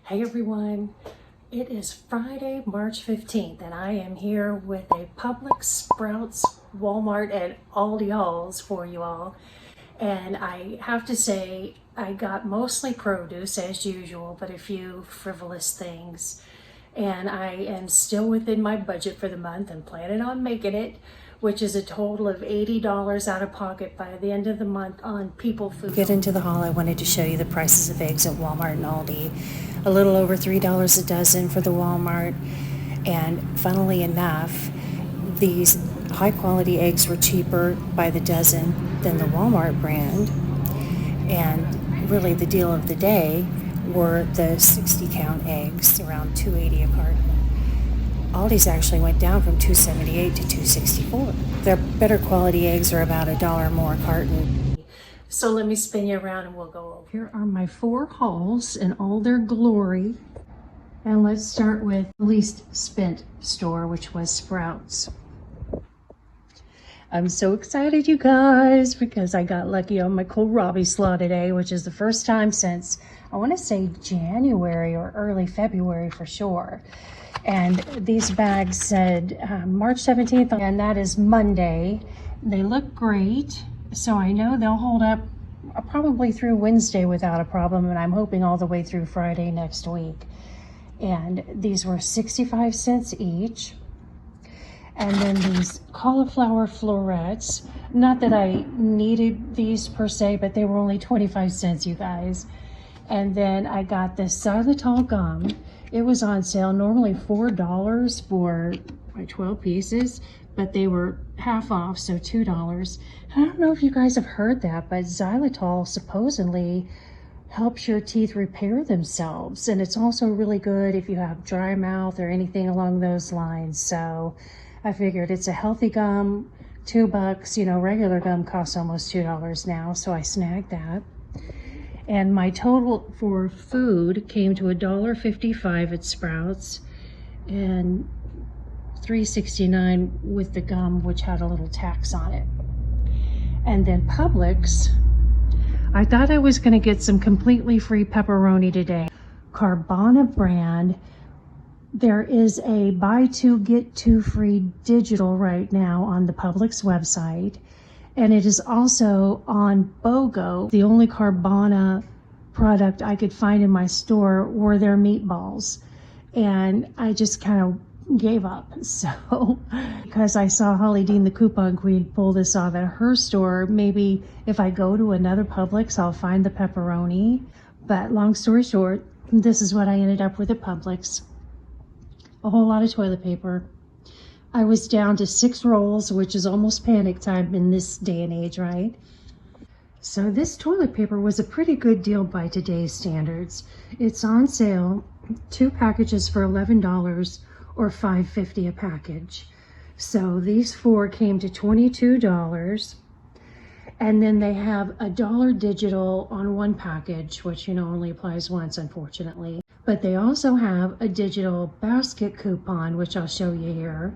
Hey everyone, it is Friday, March 15th, and I am here with a Publix, Sprouts, Walmart, and Aldi hauls for you all. And I have to say, I got mostly produce as usual, but a few frivolous things. And I am still within my budget for the month and planning on making it, which is a total of $80 out of pocket by the end of the month on people food. Get into the haul, I wanted to show you the prices of eggs at Walmart and Aldi. A little over $3 a dozen for the Walmart, and funnily enough, these high quality eggs were cheaper by the dozen than the Walmart brand. And really the deal of the day were the 60 count eggs, around $2.80 a carton. Aldi's actually went down from $2.78 to $2.64. Their better quality eggs are about $1 more a carton. So let me spin you around and we'll go over. Here are my 4 hauls in all their glory. And let's start with the least spent store, which was Sprouts. I'm so excited, you guys, because I got lucky on my kohlrabi slaw today, which is the first time since, I want to say January or early February for sure. And these bags said March 17th, and that is Monday. They look great, so I know they'll hold up probably through Wednesday without a problem, and I'm hoping all the way through Friday next week. And these were 65 cents each. And then these cauliflower florets, not that I needed these per se, but they were only 25 cents, you guys. And then I got this xylitol gum. It was on sale, normally $4 for 12 pieces, but they were half off, so $2. I don't know if you guys have heard that, but xylitol supposedly helps your teeth repair themselves. And it's also really good if you have dry mouth or anything along those lines. So I figured it's a healthy gum, $2. You know, regular gum costs almost $2 now, so I snagged that. And my total for food came to $1.55 at Sprouts and $3.69 with the gum, which had a little tax on it. And then Publix, I thought I was going to get some completely free pepperoni today. Carvana brand. There is a buy 2 get 2 free digital right now on the Publix website. And it is also on BOGO. The only Carvana product I could find in my store were their meatballs. And I just kind of gave up. So, because I saw Holly Dean, the coupon queen, pull this off at her store, maybe if I go to another Publix, I'll find the pepperoni. But long story short, this is what I ended up with at Publix. A whole lot of toilet paper. I was down to 6 rolls, which is almost panic time in this day and age, right? So this toilet paper was a pretty good deal by today's standards. It's on sale, 2 packages for $11 or $5.50 a package. So these 4 came to $22. And then they have $1 digital on 1 package, which, you know, only applies once, unfortunately. But they also have a digital basket coupon, which I'll show you here,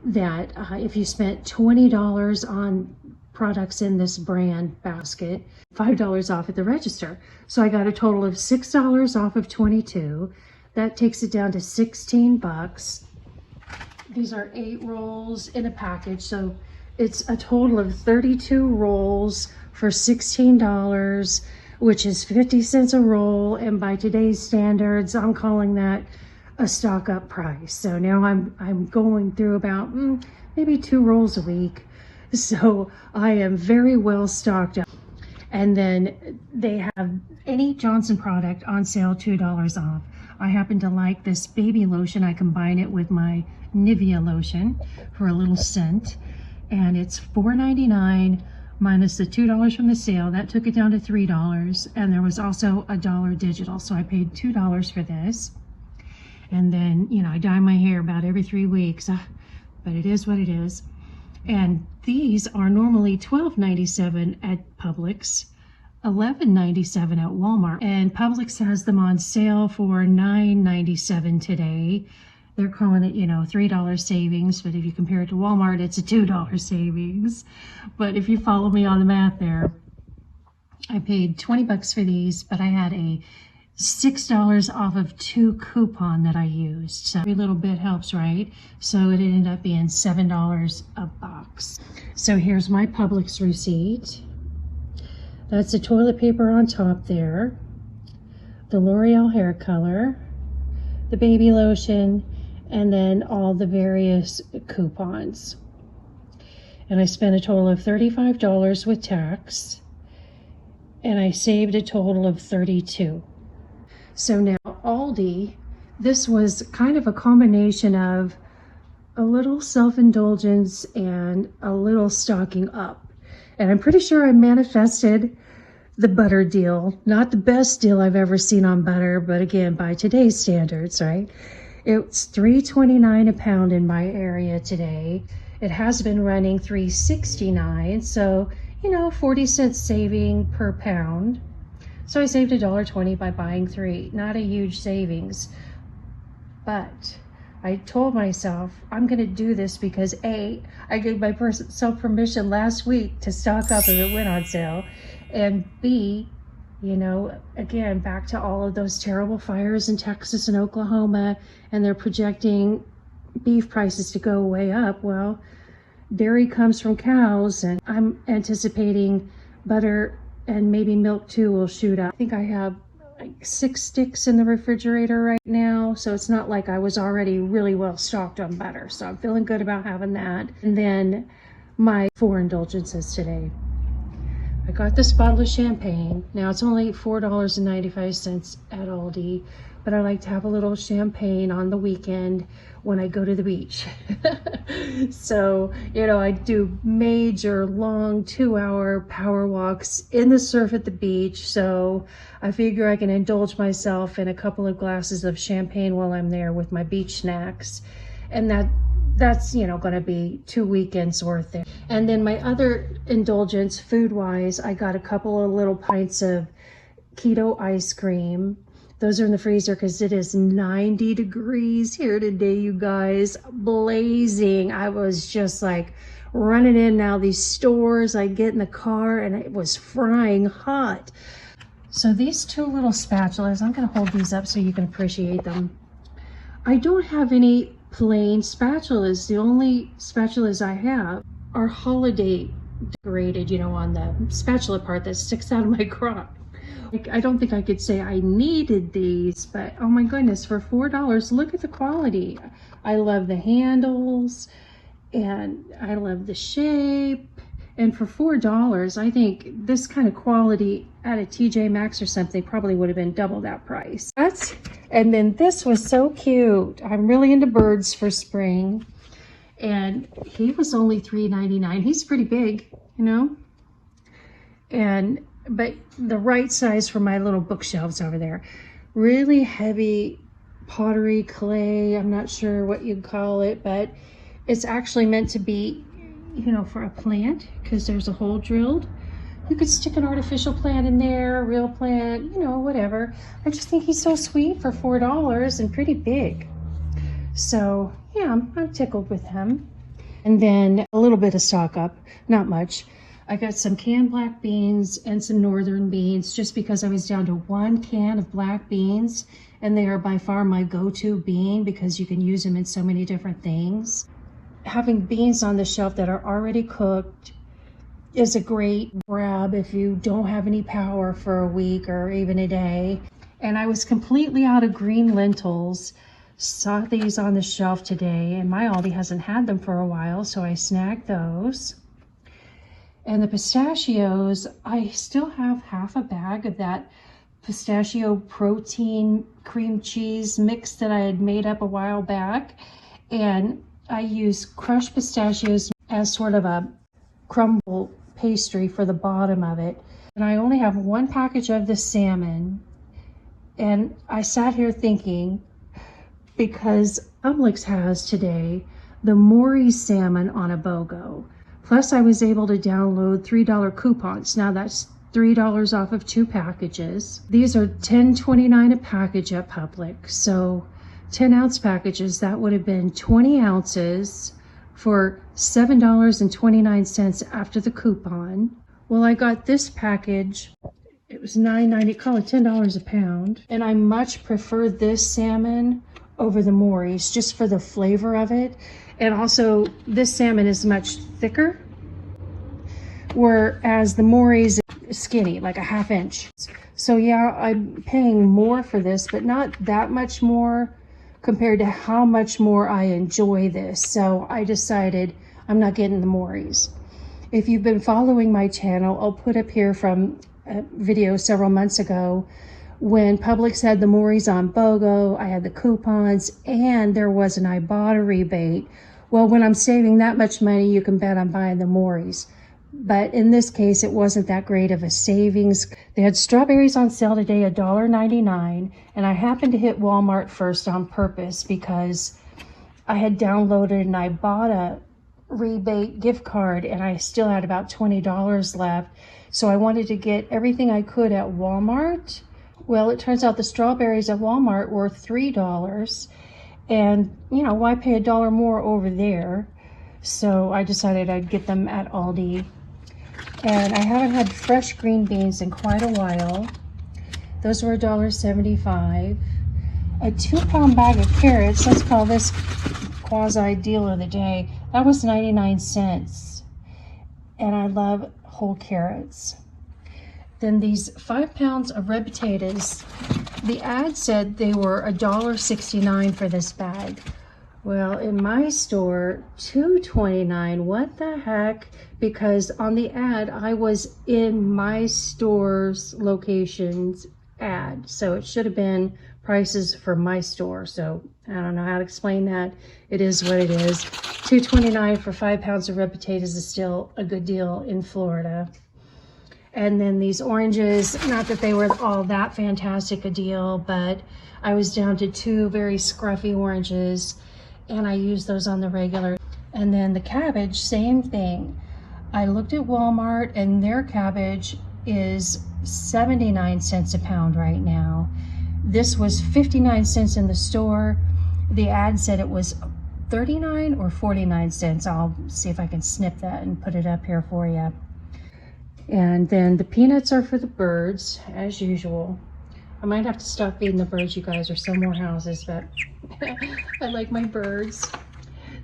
that if you spent $20 on products in this brand basket, $5 off at the register. So I got a total of $6 off of 22. That takes it down to $16. These are 8 rolls in a package, so it's a total of 32 rolls for $16, which is 50 cents a roll. And by today's standards, I'm calling that a stock up price. So now I'm going through about maybe 2 rolls a week. So I am very well stocked up. And then they have any Johnson product on sale, $2 off. I happen to like this baby lotion. I combine it with my Nivea lotion for a little scent. And it's $4.99 minus the $2 from the sale. That took it down to $3. And there was also $1 digital. So I paid $2 for this. And then, you know, I dye my hair about every 3 weeks, but it is what it is. And these are normally $12.97 at Publix, $11.97 at Walmart. And Publix has them on sale for $9.97 today. They're calling it, you know, $3 savings, but if you compare it to Walmart, it's a $2 savings. But if you follow me on the math there, I paid $20 for these, but I had a $6 off of 2 coupon that I used. So every little bit helps, right? So it ended up being $7 a box. So here's my Publix receipt. That's the toilet paper on top there, the L'Oreal hair color, the baby lotion, and then all the various coupons. And I spent a total of $35 with tax, and I saved a total of $32. So now Aldi, this was kind of a combination of a little self-indulgence and a little stocking up. And I'm pretty sure I manifested the butter deal. Not the best deal I've ever seen on butter, but again, by today's standards, right? It's $3.29 a pound in my area today. It has been running $3.69, so, 40-cent saving per pound. So I saved $1.20 by buying 3. Not a huge savings, but I told myself I'm going to do this because A, I gave myself permission last week to stock up if it went on sale, and B, again, back to all of those terrible fires in Texas and Oklahoma, and they're projecting beef prices to go way up. Well, dairy comes from cows, and I'm anticipating butter and maybe milk too will shoot up. I think I have like 6 sticks in the refrigerator right now, so it's not like I was already really well stocked on butter, so I'm feeling good about having that. And then my 4 indulgences today. I got this bottle of champagne. Now it's only $4.95 at Aldi, but I like to have a little champagne on the weekend when I go to the beach. So, I do major long 2-hour power walks in the surf at the beach. So I figure I can indulge myself in a couple of glasses of champagne while I'm there with my beach snacks. And that's going to be 2 weekends worth there. And then my other indulgence, food-wise, I got a couple of little pints of keto ice cream. Those are in the freezer because it is 90 degrees here today, you guys. Blazing. I was just like running in and out of these stores. I get in the car and it was frying hot. So these 2 little spatulas, I'm going to hold these up so you can appreciate them. I don't have any plain spatulas. The only spatulas I have are holiday decorated, on the spatula part that sticks out of my crotch. I don't think I could say I needed these, but oh my goodness, for $4, look at the quality. I love the handles and I love the shape. And for $4, I think this kind of quality at a TJ Maxx or something probably would have been double that price. And then this was so cute. I'm really into birds for spring. And he was only $3.99. He's pretty big, but the right size for my little bookshelves over there. Really heavy pottery clay. I'm not sure what you'd call it, but it's actually meant to be, for a plant because there's a hole drilled. You could stick an artificial plant in there, a real plant, whatever. I just think he's so sweet for $4 and pretty big. So yeah, I'm tickled with him. And then a little bit of stock up, not much. I got some canned black beans and some northern beans just because I was down to 1 can of black beans, and they are by far my go-to bean because you can use them in so many different things. Having beans on the shelf that are already cooked is a great grab if you don't have any power for a week or even a day. And I was completely out of green lentils. Saw these on the shelf today, and my Aldi hasn't had them for a while, so I snagged those. And the pistachios, I still have half a bag of that pistachio protein cream cheese mix that I had made up a while back. And I use crushed pistachios as sort of a crumble pastry for the bottom of it. And I only have 1 package of the salmon. And I sat here thinking, because Publix has today the Maury salmon on a BOGO. Plus I was able to download $3 coupons. Now that's $3 off of 2 packages. These are $10.29 a package at Publix. So 10-ounce packages, that would have been 20 ounces for $7.29 after the coupon. Well, I got this package It was $9.90, call it $10 a pound. And I much prefer this salmon over the Maury's just for the flavor of it. And also this salmon is much thicker, whereas the Maury's is skinny, like a ½ inch. So yeah, I'm paying more for this, but not that much more compared to how much more I enjoy this. So I decided I'm not getting the Maury's. If you've been following my channel, I'll put up here from a video several months ago when Publix had the Maury's on BOGO. I had the coupons and there was an Ibotta rebate. Well, when I'm saving that much money, you can bet I'm buying the Maury's. But in this case, it wasn't that great of a savings. They had strawberries on sale today, $1.99, and I happened to hit Walmart first on purpose because I had downloaded an Ibotta rebate gift card and I still had about $20 left. So I wanted to get everything I could at Walmart. Well, it turns out the strawberries at Walmart were $3, and you know, why pay $1 more over there? So I decided I'd get them at Aldi. And I haven't had fresh green beans in quite a while. Those were $1.75. A 2-pound bag of carrots, let's call this quasi deal of the day, that was 99 cents. And I love whole carrots. Then these 5 pounds of red potatoes, the ad said they were $1.69 for this bag. Well, in my store, $2.29. What the heck? Because on the ad, I was in my store's location's ad. So it should have been prices for my store. So I don't know how to explain that. It is what it is. $2.29 for 5 pounds of red potatoes is still a good deal in Florida. And then these oranges, not that they were all that fantastic a deal, but I was down to 2 very scruffy oranges, and I used those on the regular. And then the cabbage, same thing. I looked at Walmart and their cabbage is 79 cents a pound right now. This was 59 cents in the store. The ad said it was 39 or 49 cents. I'll see if I can snip that and put it up here for you. And then the peanuts are for the birds, as usual. I might have to stop feeding the birds, you guys, or sell more houses, but I like my birds.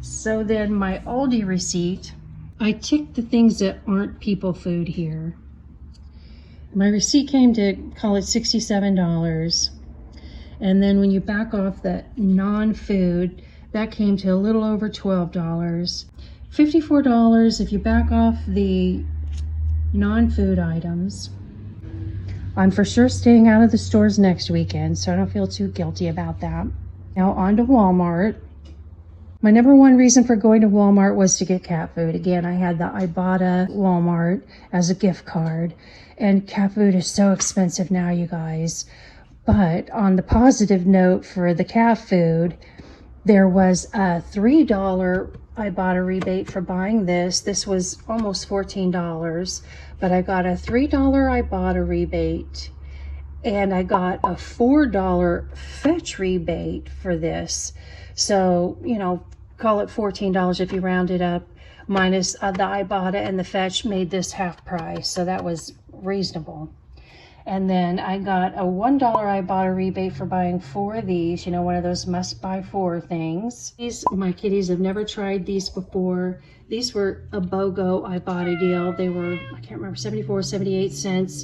So then my Aldi receipt, I ticked the things that aren't people food here. My receipt came to, call it $67. And then when you back off the non-food, that came to a little over $12. $54 if you back off the non-food items. I'm for sure staying out of the stores next weekend, so I don't feel too guilty about that. Now on to Walmart. My number one reason for going to Walmart was to get cat food. Again, I had the Ibotta Walmart as a gift card, and cat food is so expensive now, you guys. But on the positive note for the cat food, there was a $3 Ibotta rebate for buying this. This was almost $14, but I got a $3 Ibotta rebate and I got a $4 fetch rebate for this. So, you know, call it $14 if you round it up, minus the Ibotta and the fetch made this half price. So that was reasonable. And then I got a $1 Ibotta rebate for buying 4 of these, you know, one of those must buy 4 things. These, my kitties have never tried these before. These were a BOGO Ibotta deal. They were, I can't remember, 74, 78 cents.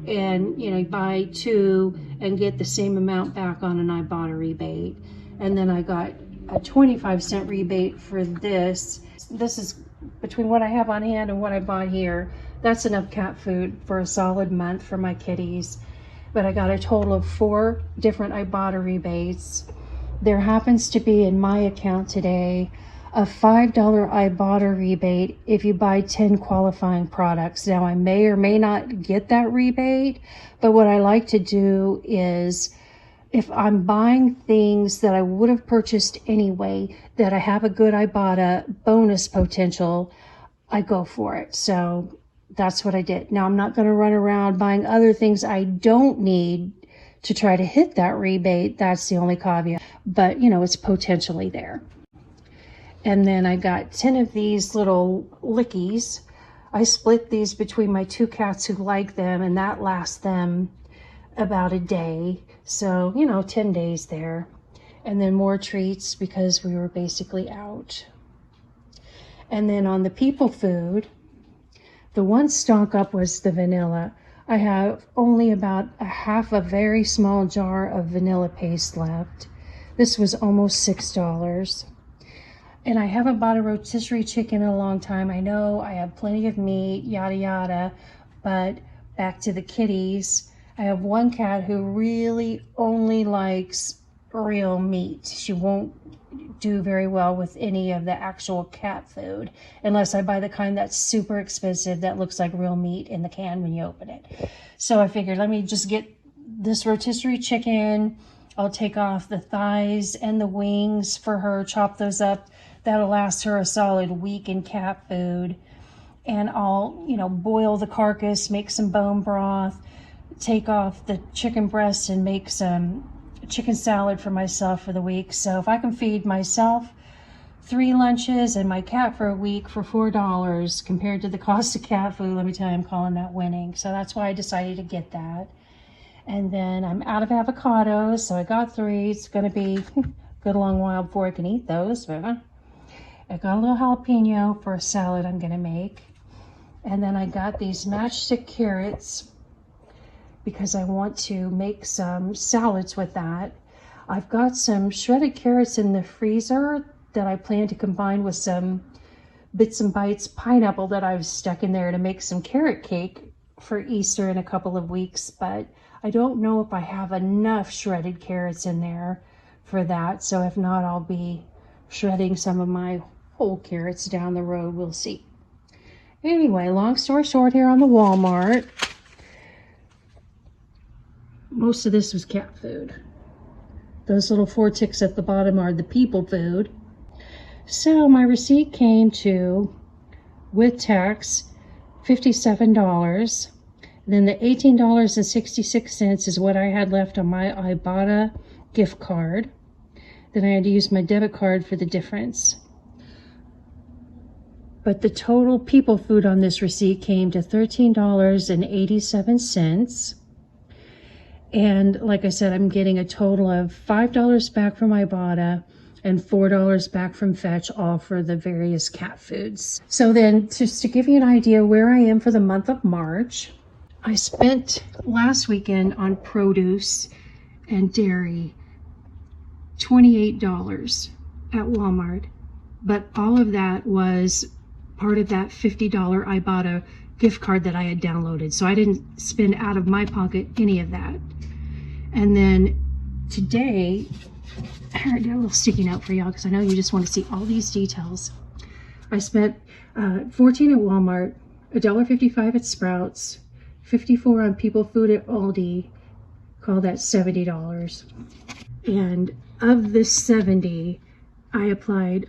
And, you know, you buy 2 and get the same amount back on an Ibotta rebate. And then I got a 25-cent rebate for this. This is between what I have on hand and what I bought here. That's enough cat food for a solid month for my kitties. But I got a total of 4 different Ibotta rebates. There happens to be in my account today a $5 Ibotta rebate if you buy 10 qualifying products. Now I may or may not get that rebate, but what I like to do is if I'm buying things that I would have purchased anyway, that I have a good Ibotta bonus potential, I go for it. So that's what I did. Now I'm not going to run around buying other things I don't need to try to hit that rebate. That's the only caveat, but you know, it's potentially there. And then I got 10 of these little lickies. I split these between my two cats who like them, and that lasts them about a day. So, 10 days there. And then more treats because we were basically out. And then on the people food, the one stock up was the vanilla. I have only about a very small jar of vanilla paste left. This was almost $6. And I haven't bought a rotisserie chicken in a long time. I know I have plenty of meat, yada yada, but back to the kitties. I have one cat who really only likes real meat. She won't do very well with any of the actual cat food unless I buy the kind that's super expensive that looks like real meat in the can when you open it. So I figured, let me just get this rotisserie chicken. I'll take off the thighs and the wings for her, chop those up. That'll last her a solid week in cat food. And I'll, boil the carcass, make some bone broth, take off the chicken breast and make some chicken salad for myself for the week. So if I can feed myself 3 lunches and my cat for a week for $4 compared to the cost of cat food, let me tell you, I'm calling that winning. So that's why I decided to get that. And then I'm out of avocados, so I got 3. It's going to be a good long while before I can eat those. But I got a little jalapeno for a salad I'm going to make. And then I got these matchstick carrots because I want to make some salads with that. I've got some shredded carrots in the freezer that I plan to combine with some Bits and Bites pineapple that I've stuck in there to make some carrot cake for Easter in a couple of weeks. But I don't know if I have enough shredded carrots in there for that. So if not, I'll be shredding some of my whole carrots down the road. We'll see. Anyway, long story short, here on the Walmart, most of this was cat food. Those little 4 ticks at the bottom are the people food. So my receipt came to, with tax, $57. And then the $18.66 is what I had left on my Ibotta gift card. Then I had to use my debit card for the difference. But the total people food on this receipt came to $13.87. And like I said, I'm getting a total of $5 back from Ibotta and $4 back from Fetch, all for the various cat foods. So then, just to give you an idea where I am for the month of March, I spent last weekend on produce and dairy $28 at Walmart. But all of that was part of that $50 Ibotta gift card that I had downloaded. So I didn't spend out of my pocket any of that. And then today, I got a little sticky note for y'all because I know you just want to see all these details. I spent $14 at Walmart, $1.55 at Sprouts, $54 on people food at Aldi, call that $70. And of this $70, I applied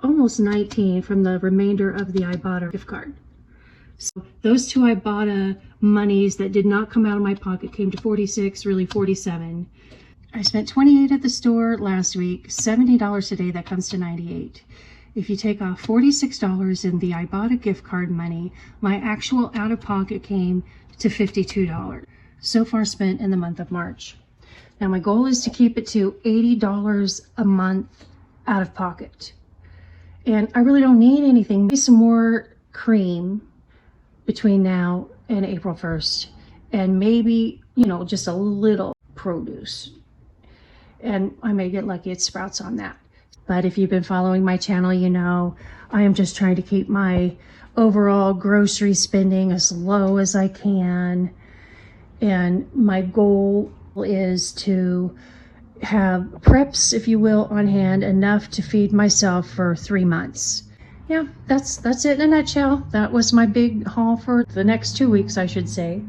almost $19 from the remainder of the Ibotta gift card. So those 2 Ibotta monies that did not come out of my pocket came to $46, really $47. I spent $28 at the store last week, $70 today, that comes to $98. If you take off $46 in the Ibotta gift card money, my actual out-of-pocket came to $52. So far spent in the month of March. Now my goal is to keep it to $80 a month out of pocket. And I really don't need anything. Maybe some more cream between now and April 1st. And maybe, just a little produce. And I may get lucky at Sprouts on that. But if you've been following my channel, you know I am just trying to keep my overall grocery spending as low as I can. And my goal is to have preps, if you will, on hand, enough to feed myself for 3 months. Yeah, that's it in a nutshell. That was my big haul for the next 2 weeks, I should say.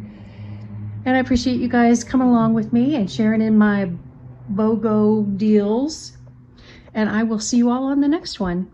And I appreciate you guys coming along with me and sharing in my BOGO deals. And I will see you all on the next one.